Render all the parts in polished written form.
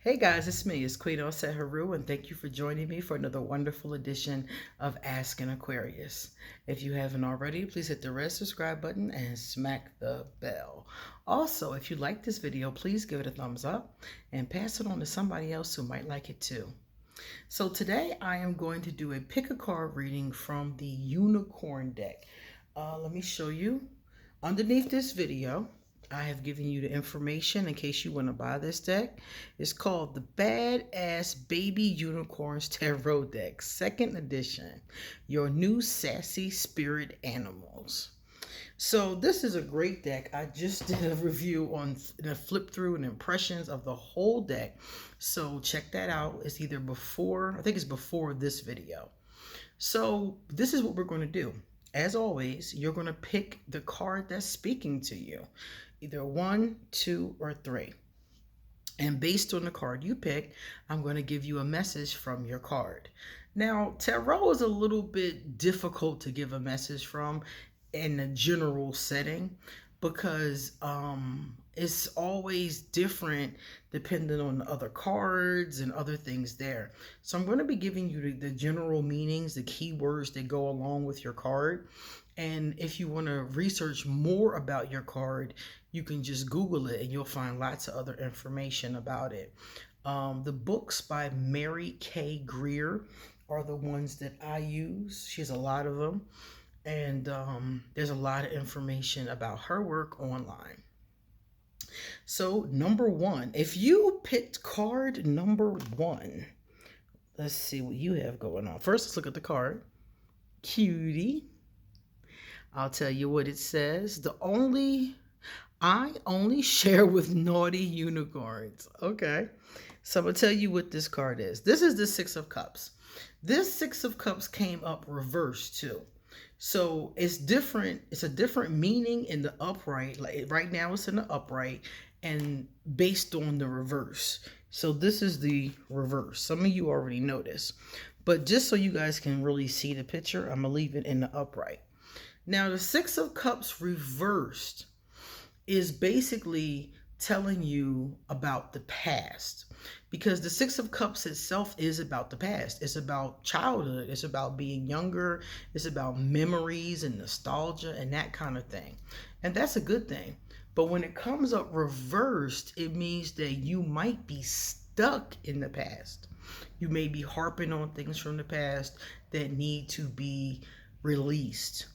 Hey guys, it's Queen Haru, and thank you for joining me for another wonderful edition of Ask an Aquarius. If you haven't already, please hit the red subscribe button and smack the bell. Also, if you like this video, please give it a thumbs up and pass it on to somebody else who might like it too. So today I am going to do a pick a card reading from the Unicorn deck. Let me show you. Underneath this video, I have given you the information in case you want to buy this deck. It's called the Badass Baby Unicorns Tarot Deck, 2nd edition. Your new sassy spirit animals. So this is a great deck. I just did a review on a flip through and impressions of the whole deck. So check that out. It's either before, I think it's before this video. So this is what we're going to do. As always, you're going to pick the card that's speaking to you. Either 1, 2, or 3. And based on the card you pick, I'm going to give you a message from your card. Now, tarot is a little bit difficult to give a message from in a general setting because it's always different depending on the other cards and other things there. So I'm going to be giving you the general meanings, the keywords that go along with your card. And if you want to research more about your card, you can just Google it and you'll find lots of other information about it. The books by Mary K. Greer are the ones that I use. She has a lot of them. And there's a lot of information about her work online. So number 1, if you picked card number 1, let's see what you have going on. First, let's look at the card. Cutie. I'll tell you what it says. I only share with naughty unicorns. Okay. So I'm going to tell you what this card is. This is the 6 of Cups. This 6 of Cups came up reversed too. So it's different. It's a different meaning in the upright. Like right now it's in the upright and based on the reverse. So this is the reverse. Some of you already know this. But just so you guys can really see the picture, I'm going to leave it in the upright. Now the 6 of Cups reversed is basically telling you about the past, because the 6 of Cups itself is about the past. It's about childhood. It's about being younger. It's about memories and nostalgia and that kind of thing. And that's a good thing. But when it comes up reversed, it means that you might be stuck in the past. You may be harping on things from the past that need to be released.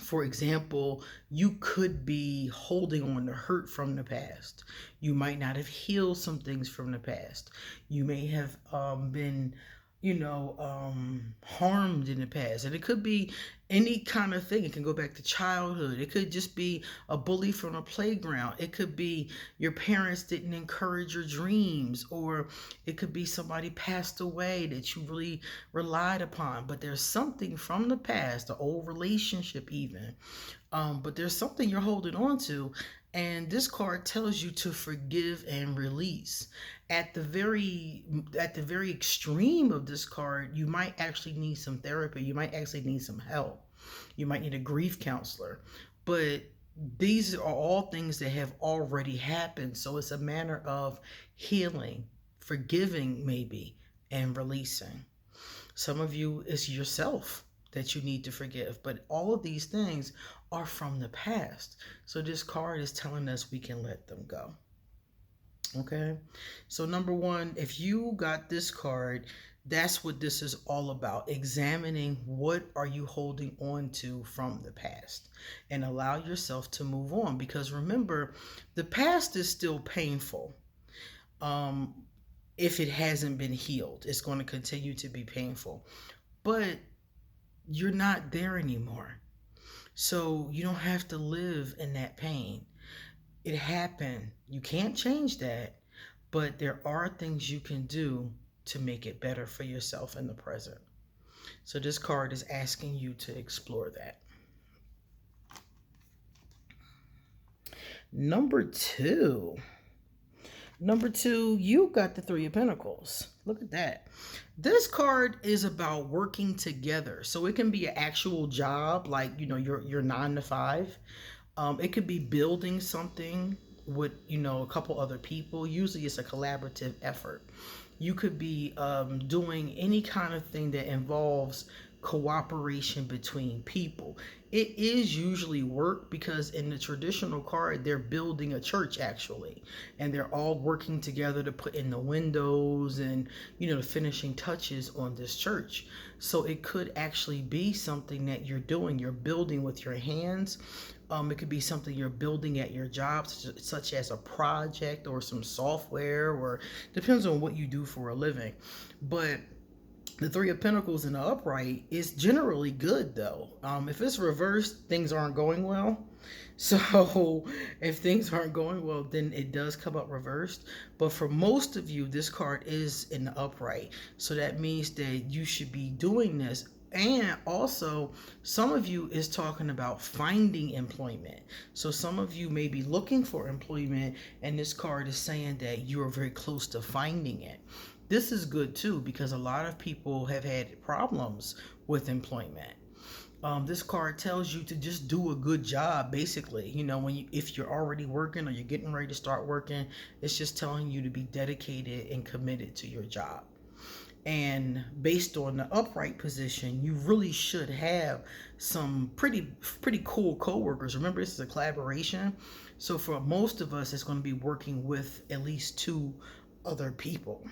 For example, you could be holding on to hurt from the past. You might not have healed some things from the past. You may have been, harmed in the past. And it could be any kind of thing. It can go back to childhood. It could just be a bully from a playground. It could be your parents didn't encourage your dreams, or it could be somebody passed away that you really relied upon. But there's something from the past, an old relationship even. But there's something you're holding on to. And this card tells you to forgive and release. At the very extreme of this card, you might actually need some therapy. You might actually need some help. You might need a grief counselor. But these are all things that have already happened. So it's a matter of healing, forgiving maybe, and releasing. Some of you, it's yourself that you need to forgive. But all of these things are from the past. So this card is telling us we can let them go. Okay. So number 1, if you got this card, that's what this is all about. Examining what are you holding on to from the past and allow yourself to move on. Because remember, the past is still painful. If it hasn't been healed, it's going to continue to be painful. But you're not there anymore. So you don't have to live in that pain. It happened. You can't change that, but there are things you can do to make it better for yourself in the present. So this card is asking you to explore that. Number 2, you got the 3 of Pentacles. Look at that. This card is about working together. So it can be an actual job, like, your 9 to 5. It could be building something with, you know, a couple other people. Usually it's a collaborative effort. You could be doing any kind of thing that involves cooperation between people. It is usually work, because in the traditional card, they're building a church actually, and they're all working together to put in the windows and, you know, the finishing touches on this church. So it could actually be something that you're doing, you're building with your hands. It could be something you're building at your job, such as a project or some software, or depends on what you do for a living. But the Three of Pentacles in the upright is generally good, though. If it's reversed, things aren't going well. So if things aren't going well, then it does come up reversed. But for most of you, this card is in the upright. So that means that you should be doing this. And also, some of you is talking about finding employment. So some of you may be looking for employment, and this card is saying that you are very close to finding it. This is good too, because a lot of people have had problems with employment. This card tells you to just do a good job, basically. You know, if you're already working or you're getting ready to start working, it's just telling you to be dedicated and committed to your job. And based on the upright position, you really should have some pretty cool co-workers. Remember, this is a collaboration. So for most of us, it's going to be working with at least 2 other people.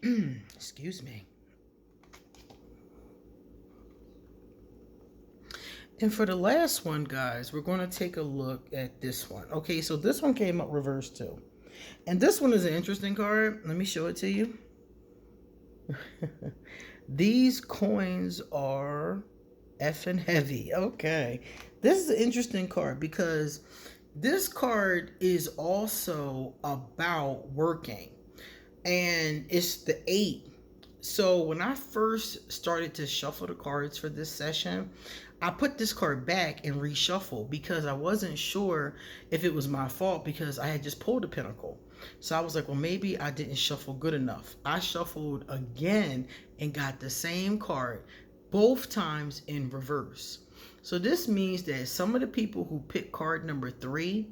Excuse me. And for the last one, guys, we're going to take a look at this one. Okay, so this one came up reversed too. And this one is an interesting card. Let me show it to you. These coins are effing heavy. Okay. This is an interesting card, because this card is also about working. And it's the 8. So when I first started to shuffle the cards for this session, I put this card back and reshuffled, because I wasn't sure if it was my fault, because I had just pulled a pentacle. So I was like, well, maybe I didn't shuffle good enough. I shuffled again and got the same card, both times in reverse. So this means that some of the people who pick card number 3,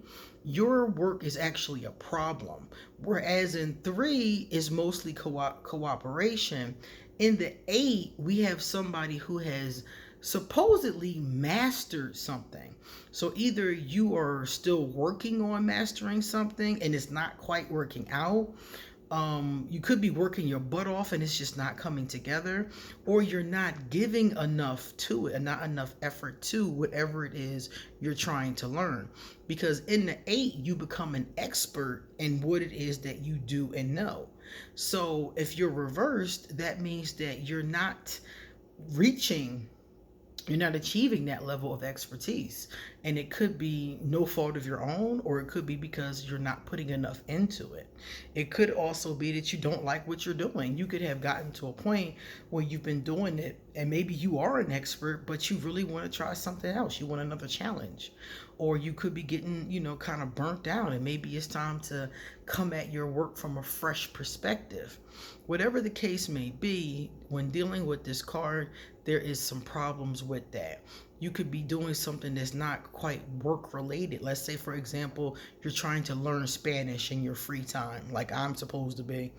your work is actually a problem. Whereas in 3 is mostly cooperation. In the 8, we have somebody who has supposedly mastered something. So either you are still working on mastering something and it's not quite working out. You could be working your butt off and it's just not coming together, or you're not giving enough to it and not enough effort to whatever it is you're trying to learn. Because in the 8, you become an expert in what it is that you do and know. So if you're reversed, that means that you're not achieving that level of expertise. And it could be no fault of your own, or it could be because you're not putting enough into it. It could also be that you don't like what you're doing. You could have gotten to a point where you've been doing it and maybe you are an expert, but you really want to try something else. You want another challenge. Or you could be getting, kind of burnt out, and maybe it's time to come at your work from a fresh perspective. Whatever the case may be, when dealing with this card, there is some problems with that. You could be doing something that's not quite work related. Let's say, for example, you're trying to learn Spanish in your free time, like I'm supposed to be,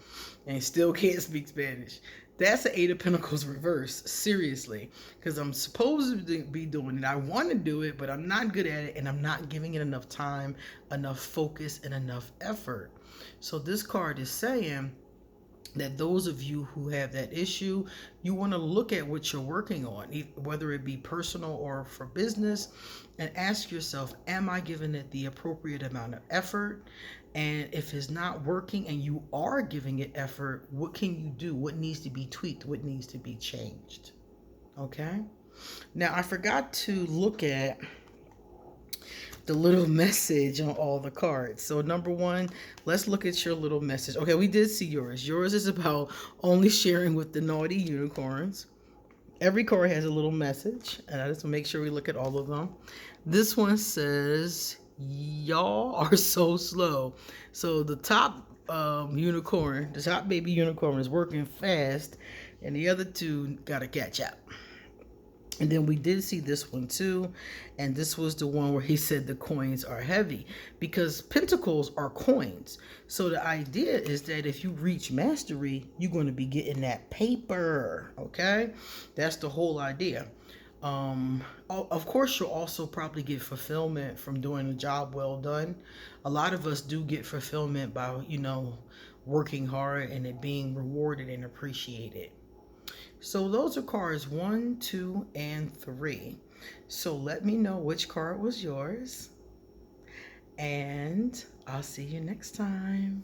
and still can't speak Spanish. That's the 8 of Pentacles reverse, seriously, because I'm supposed to be doing it. I want to do it, but I'm not good at it, and I'm not giving it enough time, enough focus, and enough effort. So this card is saying that those of you who have that issue, you want to look at what you're working on, whether it be personal or for business, and ask yourself, am I giving it the appropriate amount of effort? And if it's not working and you are giving it effort, what can you do? What needs to be tweaked? What needs to be changed? Okay. Now, I forgot to look at the little message on all the cards. So number 1, let's look at your little message. Okay, we did see yours. Yours is about only sharing with the naughty unicorns. Every card has a little message, and I just want to make sure we look at all of them. This one says, y'all are so slow. So the top unicorn, the top baby unicorn is working fast, and the other 2 gotta catch up. And then we did see this one too, and this was the one where he said the coins are heavy, because pentacles are coins. So the idea is that if you reach mastery, you're going to be getting that paper, okay? That's the whole idea. Of course, you'll also probably get fulfillment from doing a job well done. A lot of us do get fulfillment by, working hard and it being rewarded and appreciated. So those are cards 1, 2, and 3. So let me know which card was yours, and I'll see you next time.